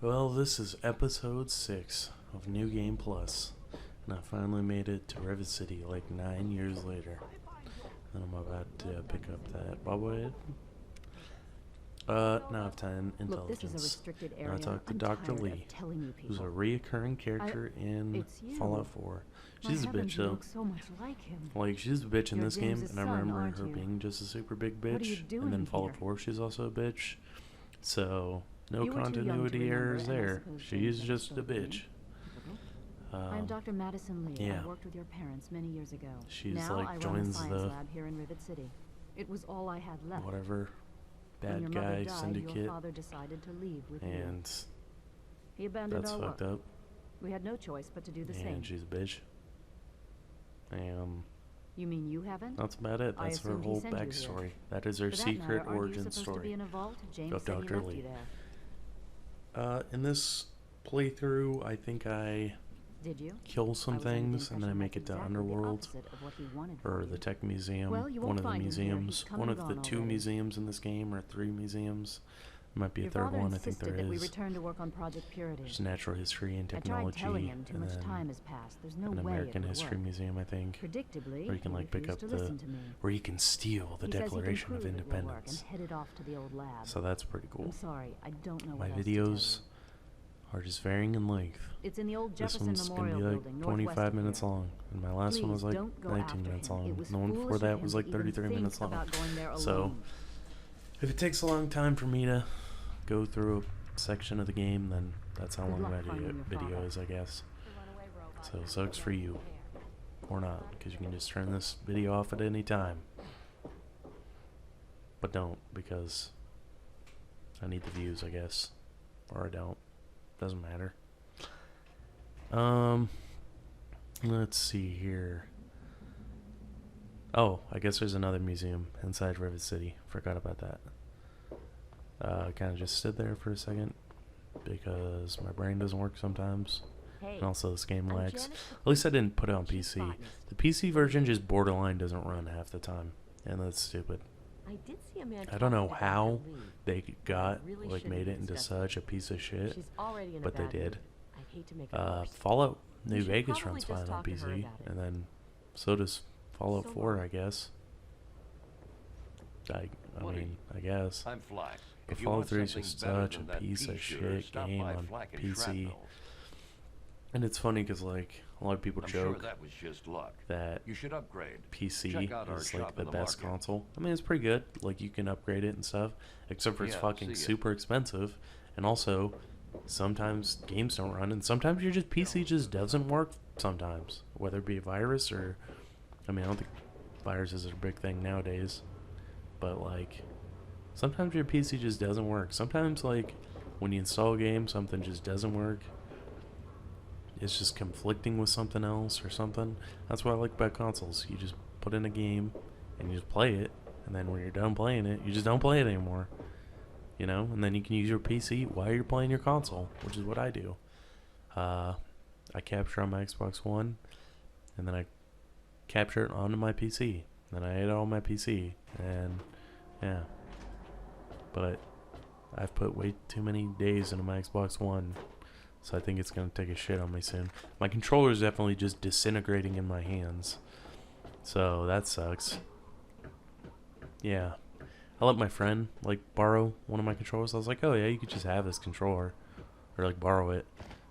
Well, this is episode 6 of New Game Plus, and I finally made it to Rivet City like 9 years later. And I'm about to pick up that bobblehead. Now I have 10 intelligence. Look, this is a restricted area. Now I talked to I'm Dr. tired Lee, of telling you who's a people. reoccurring character in It's you. Fallout 4. My She's a heavens, bitch you though. look so much like him. Like, she's a bitch in You're this game, James's and I son, remember aren't her you? being just a super big What are bitch. you doing And then Fallout here? 4, she's also a bitch. So, no You were too young to continuity remember, errors and I there. suppose She's James never just a spoke to me. bitch. I'm Dr. Madison Lee. yeah. I worked with your parents many years ago. She's now like I run a joins science the lab here in Rivet City. It was all I had left. whatever When bad your mother guy died, syndicate, your father decided to leave with you. and He abandoned that's our fucked work. up. We had no choice but to do the And same. she's a bitch. And You mean you haven't? that's about it. I That's her assumed he whole sent you here. backstory. That is her For that secret matter, aren't you origin supposed to be story in a vault? James of said he Dr. left Lee. you there. In this playthrough, I think I Did you? kill some I was under the things and then I impression make that's it to exactly the Underworld opposite of what he wanted or from the you. Tech Museum. Well, you One won't of the find him here. museums. He's come One and of the gone 2 already. museums in this game, or 3 museums. Might be a Your third father one. I think there insisted that we is. return to work on Project Purity. There's natural history and I tried technology, telling him too and much then time has passed. There's no an way American it would History work. Museum, I think. Predictably, Where you can he like pick refused up to the, listen to me. where you can steal the He says he can Declaration of prove it will work Independence. and headed off to the old lab. So that's pretty cool. I'm sorry, I don't know My what else to videos tell are just varying in length. you. It's in the old This Jefferson one's gonna Memorial be like Building, 25 northwest of minutes here. long, and my last one was Please like don't go 19 after minutes him. long. It was The one before foolish of that him was to like even 33 think minutes long. about going there So, alone. if it takes a long time for me to go through a section of the game, then that's how Good long luck my finding your video father. is, I guess. So, sucks for you. Or not, because you can just turn this video off at any time. But don't, because I need the views, I guess. Or I don't. Doesn't matter. Let's see here. Oh, I guess there's another museum inside Rivet City. Forgot about that. Kind of just stood there for a second because my brain doesn't work sometimes. And also this game lags. At least I didn't put it on PC. The PC version just borderline doesn't run half the time. And that's stupid. I did see a man. I don't know talking to how Dr. Lee. they got, Really like, shouldn't made be it into discussing such a piece of shit. She's already in a But they bad did. mood. I hate to make it worse. Fallout You New should Vegas probably runs just fine on talk to her PC. about it. And then so does Fallout So 4, long. I guess. I Woody. mean, I guess. I'm Flack. But If you Fallout want 3 is something just better such than a that piece of pea shooter, shit stop game by on Flack and PC. Shrapnel. And it's funny because, like, a lot of people I'm joke sure that was just luck. that You should upgrade. PC Check out our is shop like the in the best market. console. I mean, it's pretty good. Like, you can upgrade it and stuff, except for it's Yeah, fucking see ya. super expensive. And also, sometimes games don't run, and sometimes your just PC just doesn't work. Sometimes, whether it be a virus or, I mean, I don't think viruses are a big thing nowadays, but like, sometimes your PC just doesn't work. Sometimes, like, when you install a game, something just doesn't work. It's just conflicting with something else or something. That's what I like about consoles. You just put in a game and you just play it, and then when you're done playing it, you just don't play it anymore. You know, and then you can use your PC while you're playing your console, which is what I do. I capture on my Xbox One, and then I capture it onto my PC. Then I edit on my PC, and yeah. But I've put way too many days into my Xbox One, so I think it's gonna take a shit on me soon. My controller is definitely just disintegrating in my hands, so that sucks. Yeah. I let my friend, like, borrow one of my controllers. I was like, oh yeah, you could just have this controller, or like borrow it.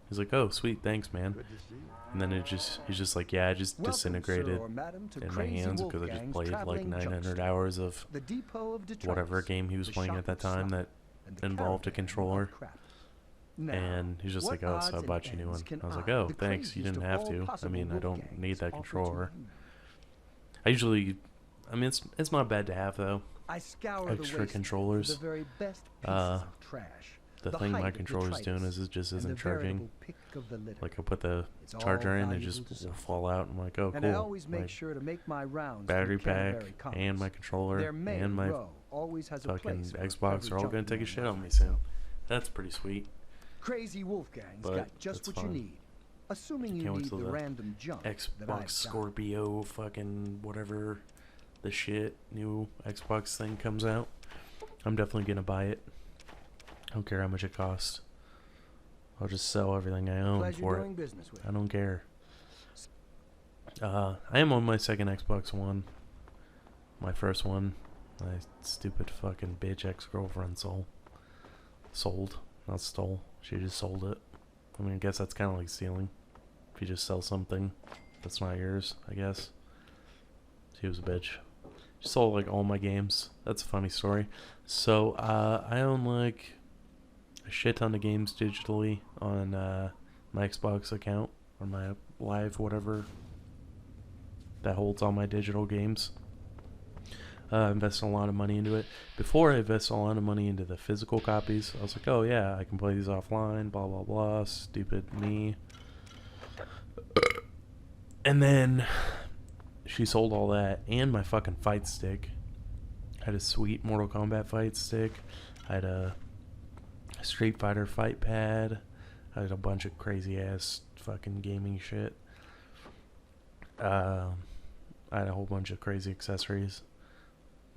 He's like, oh sweet, thanks man. And then he's just like, yeah, I just disintegrated in my hands because I just played like 900 hours of whatever game he was playing at that time that involved a controller. And he's just like, oh, so I bought you a new one. I was like, oh, thanks, you didn't have to. I mean, I don't need that controller. I usually, I mean, it's not bad to have though. Extra controllers. The thing my controller's doing is it just isn't charging. Like I put the charger in, it just will fall out. I'm like, oh And I cool. always My make sure to make my rounds battery through pack Canterbury Commons. and my controller Their main and my row always has a fucking place where Xbox every are all gonna junkie take a man shit on me finds soon. himself. That's pretty sweet. Crazy Wolfgang's But got just that's what you fine. need. Assuming you Can't wait need till the the random junk that I've Xbox got. Scorpio fucking whatever the shit new Xbox thing comes out. I'm definitely gonna buy it. I don't care how much it costs. I'll just sell everything I own Pleasure for doing it. business with I don't care. I am on my second Xbox One. My first one, my stupid fucking bitch ex-girlfriend sold, not stole. She just sold it. I mean, I guess that's kind of like stealing. If you just sell something that's not yours, I guess. She was a bitch. She sold like all my games. That's a funny story. So I own like a shit ton of games digitally on my Xbox account or my Live whatever that holds all my digital games. I invested a lot of money into it. Before I invested a lot of money into the physical copies, I was like, oh yeah, I can play these offline, blah blah blah, stupid me. And then she sold all that and my fucking fight stick. I had a sweet Mortal Kombat fight stick. I had a Street Fighter fight pad. I had a bunch of crazy ass fucking gaming shit. I had a whole bunch of crazy accessories.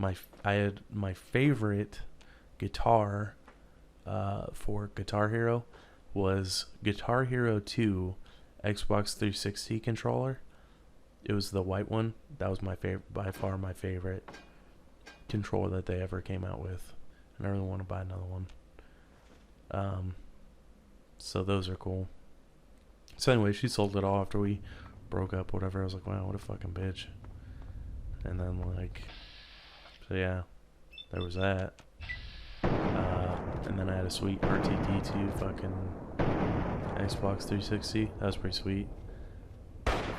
I had my favorite guitar for Guitar Hero was Guitar Hero 2 Xbox 360 controller. It was the white one. That was my favorite, by far my favorite controller that they ever came out with. And I really want to buy another one. So those are cool. So anyway, she sold it all after we broke up, whatever. I was like, wow, what a fucking bitch. And then like, so yeah, there was that. And then I had a sweet RTD2 fucking Xbox 360. That was pretty sweet.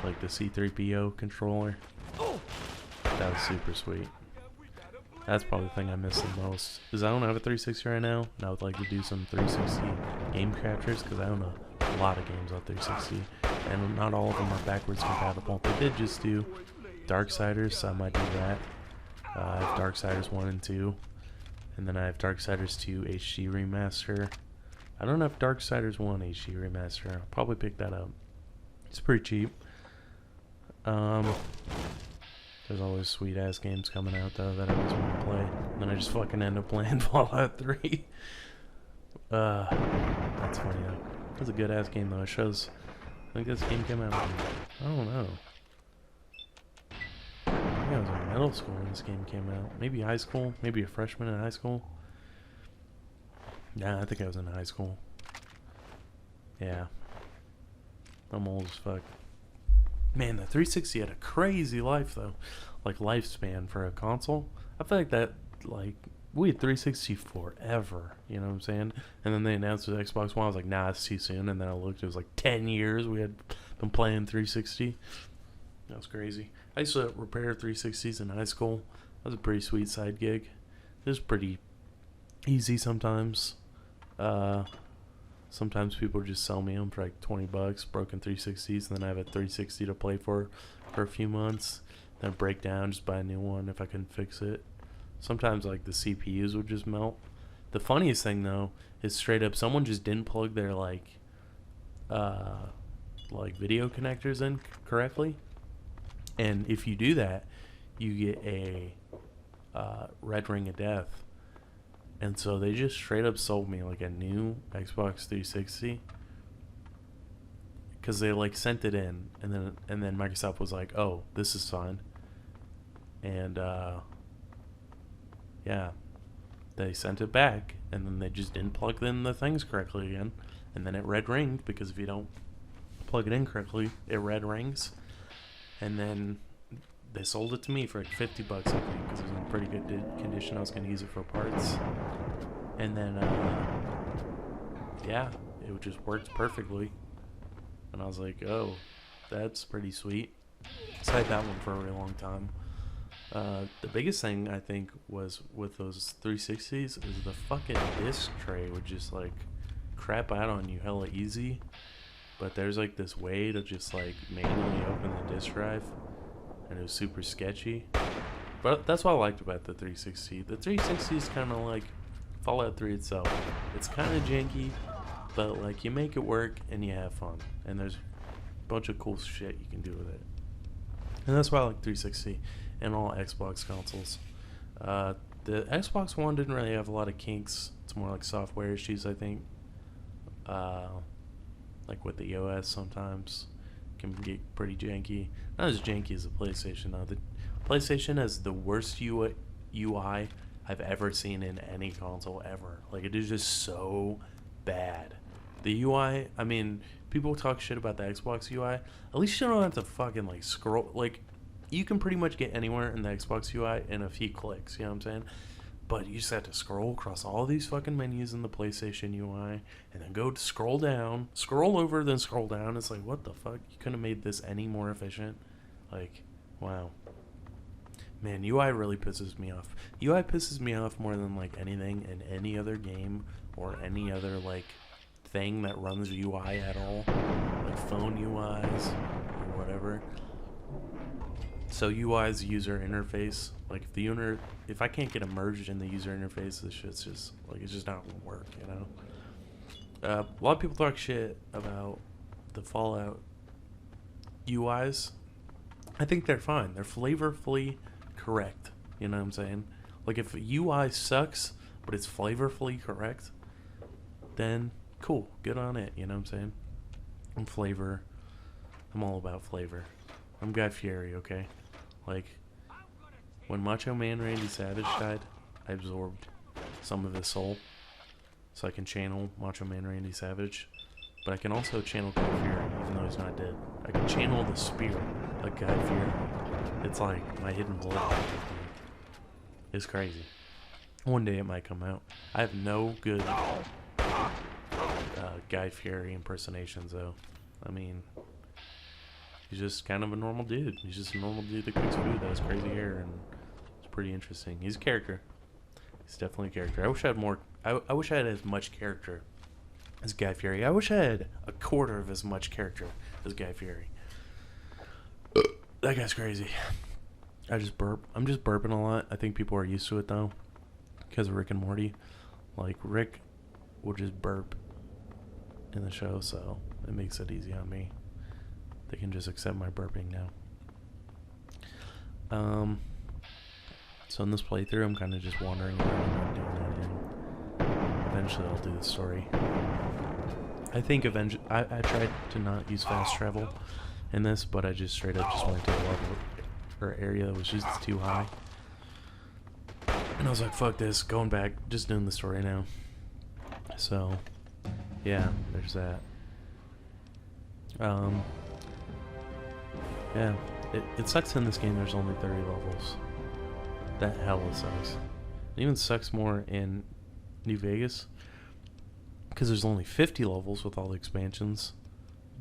Like the C3PO controller. That was super sweet. That's probably the thing I miss the most. Is I don't have a 360 right now, and I would like to do some 360 game captures because I own a lot of games on 360, and not all of them are backwards compatible. They did just do Darksiders, so I might do that. I have Darksiders 1 and 2, and then I have Darksiders 2 HD Remaster. I don't have Darksiders 1 HD Remaster. I'll probably pick that up. It's pretty cheap. There's always sweet ass games coming out though that I always want to play. And then I just fucking end up playing Fallout 3. That's funny though. That's a good ass game though. It shows. I think this game came out. I don't know. I think I was in middle school when this game came out. Maybe high school. Maybe a freshman in high school. Yeah, I think I was in high school. Yeah. I'm old as fuck. Man, the 360 had a crazy life though, like lifespan for a console. I feel like that, like, we had 360 forever, you know what I'm saying? And then they announced the Xbox One. I was like, nah, it's too soon. And then I looked, it was like 10 years we had been playing 360. That was crazy. I used to repair 360s in high school. That was a pretty sweet side gig. It was pretty easy sometimes. Sometimes people just sell me them for like $20, broken 360s, and then I have a 360 to play for a few months. Then break down, just buy a new one if I can fix it. Sometimes like the CPUs would just melt. The funniest thing though is straight up someone just didn't plug their like video connectors in correctly, and if you do that, you get a red ring of death. And so they just straight up sold me like a new Xbox 360 because they like sent it in, and then Microsoft was like, "Oh, this is fine," and yeah, they sent it back, and then they just didn't plug in the things correctly again, and then it red ringed because if you don't plug it in correctly, it red rings, and then they sold it to me for like $50, I think, because it was in pretty good condition. I was going to use it for parts. And then, yeah, it just worked perfectly. And I was like, oh, that's pretty sweet. So I had that one for a really long time. The biggest thing, I think, was with those 360s is the fucking disc tray would just, like, crap out on you hella easy. But there's, like, this way to just, like, manually open the disc drive. And it was super sketchy. But that's what I liked about the 360. The 360 is kind of like Fallout 3 itself. It's kind of janky, but like you make it work and you have fun. And there's a bunch of cool shit you can do with it. And that's why I like 360 and all Xbox consoles. The Xbox One didn't really have a lot of kinks. It's more like software issues, I think. like with the EOS sometimes can get pretty janky. Not as janky as the PlayStation though. The PlayStation has the worst UI I've ever seen in any console ever. Like, it is just so bad. The UI, I mean, people talk shit about the Xbox UI. At least you don't have to fucking like scroll. Like, you can pretty much get anywhere in the Xbox UI in a few clicks, you know what I'm saying? But you just have to scroll across all these fucking menus in the PlayStation UI and then go to scroll down, scroll over, then scroll down. It's like, what the fuck? You couldn't have made this any more efficient. Like, wow. Man, UI really pisses me off. UI pisses me off more than like anything in any other game or any other like thing that runs UI at all. Like phone UIs or whatever. So UI's user interface, like if I can't get immersed in the user interface, this shit's just like, it's just not gonna work, you know. A lot of people talk shit about the Fallout UIs. I think they're fine. They're flavorfully correct. You know what I'm saying? Like, if a UI sucks, but it's flavorfully correct, then cool, good on it. You know what I'm saying? And flavor. I'm all about flavor. I'm Guy Fieri, okay? Like, when Macho Man Randy Savage died, I absorbed some of his soul, so I can channel Macho Man Randy Savage, but I can also channel Guy Fieri, even though he's not dead. I can channel the spirit of Guy Fieri. It's like my hidden blood. It's crazy. One day it might come out. I have no good Guy Fieri impersonations, though. I mean, he's just kind of a normal dude. He's just a normal dude that cooks food that has crazy hair, and it's pretty interesting. He's a character. He's definitely a character. I wish I had more. I wish I had as much character as Guy Fieri. I wish I had a quarter of as much character as Guy Fieri. That guy's crazy. I just burp. I'm just burping a lot. I think people are used to it though, because of Rick and Morty. Like, Rick will just burp in the show, so it makes it easy on me. They can just accept my burping now. So in this playthrough, I'm kind of just wandering around and doing that, and eventually I'll do the story. I think eventually I tried to not use fast travel in this, but I just straight up just went to a level or area that was just too high, and I was like, fuck this, going back, just doing the story now. So yeah, there's that. Yeah, it sucks in this game there's only 30 levels. That hella sucks. It even sucks more in New Vegas, because there's only 50 levels with all the expansions,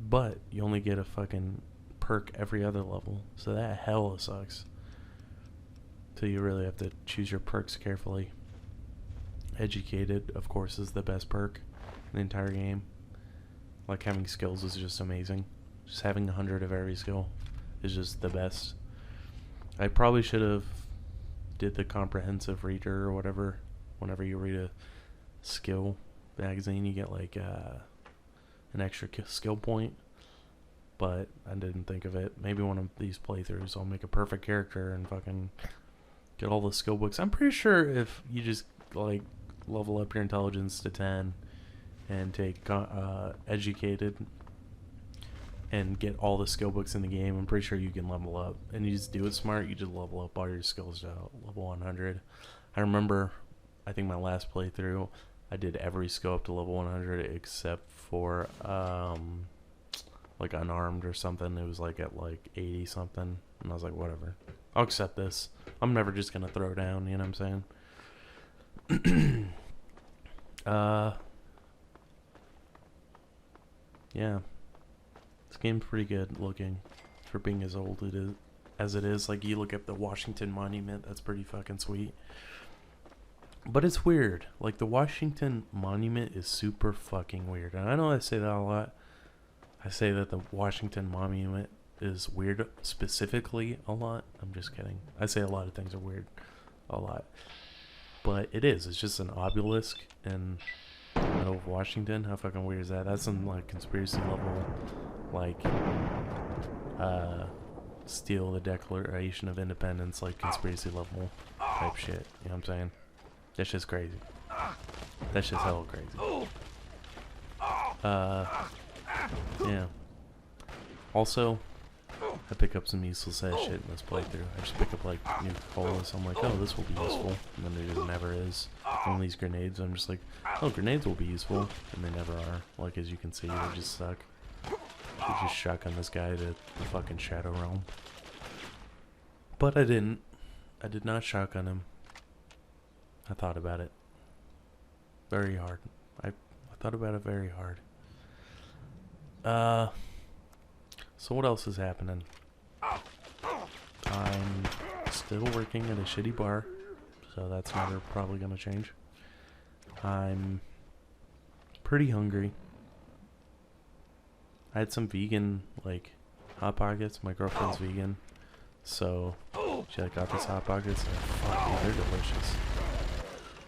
but you only get a fucking perk every other level, so that hella sucks. So you really have to choose your perks carefully. Educated, of course, is the best perk in the entire game. Like, having skills is just amazing. Just having 100 of every skill is just the best. I probably should have did the comprehensive reader or whatever. Whenever you read a skill magazine, you get like an extra skill point, but I didn't think of it. Maybe one of these playthroughs I'll make a perfect character and fucking get all the skill books. I'm pretty sure if you just like level up your intelligence to 10 and take educated and get all the skill books in the game, I'm pretty sure you can level up. And you just do it smart, you just level up all your skills to level 100. I remember, I think my last playthrough, I did every skill up to level 100 except for like unarmed or something. It was like at like 80 something, and I was like, whatever, I'll accept this. I'm never just gonna throw down, you know what I'm saying? Yeah, this game's pretty good looking for being as old as it is. Like, you look at the Washington Monument, that's pretty fucking sweet. But it's weird. Like, the Washington Monument is super fucking weird. And I know I say that a lot. I say that the Washington Monument is weird specifically a lot. I'm just kidding. I say a lot of things are weird a lot. But it is. It's just an obelisk in the middle of Washington. How fucking weird is that? That's some, like, conspiracy level, like, steal the Declaration of Independence, like, conspiracy level type shit. You know what I'm saying? That shit's crazy. That shit's hella crazy. Yeah. Also, I pick up some useless ass shit in this playthrough. I just pick up like new colas. I'm like, oh, this will be useful, and then it just never is. And these grenades, I'm just like, oh, grenades will be useful, and they never are. Like, as you can see, they just suck. I just shotgun this guy to the fucking Shadow Realm. But I didn't. I did not shotgun him. I thought about it. Very hard. I thought about it very hard. So what else is happening? I'm still working at a shitty bar, so that's never probably gonna change. I'm pretty hungry. I had some vegan, like, Hot Pockets. My girlfriend's vegan, so she like got these Hot Pockets, and fuck, dude, they're delicious.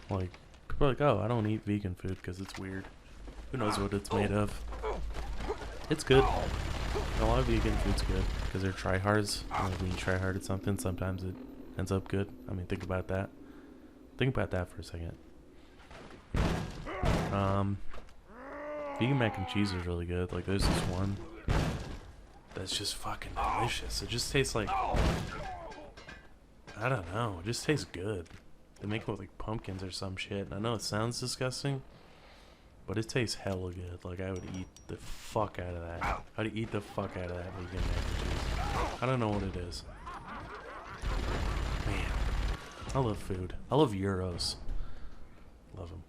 Like, people are like, oh, I don't eat vegan food because it's weird. Who knows what it's made of? It's good. A lot of vegan food's good because they're tryhards. Like, when you try hard at something, sometimes it ends up good. I mean, think about that. Think about that for a second. Vegan mac and cheese is really good. Like, there's this one that's just fucking delicious. It just tastes like, I don't know, it just tastes good. They make it with like pumpkins or some shit. I know it sounds disgusting, but it tastes hella good. Like, I would eat the fuck out of that. I'd eat the fuck out of that vegan mac and cheese. I don't know what it is. Man, I love food. I love Euros. Love them.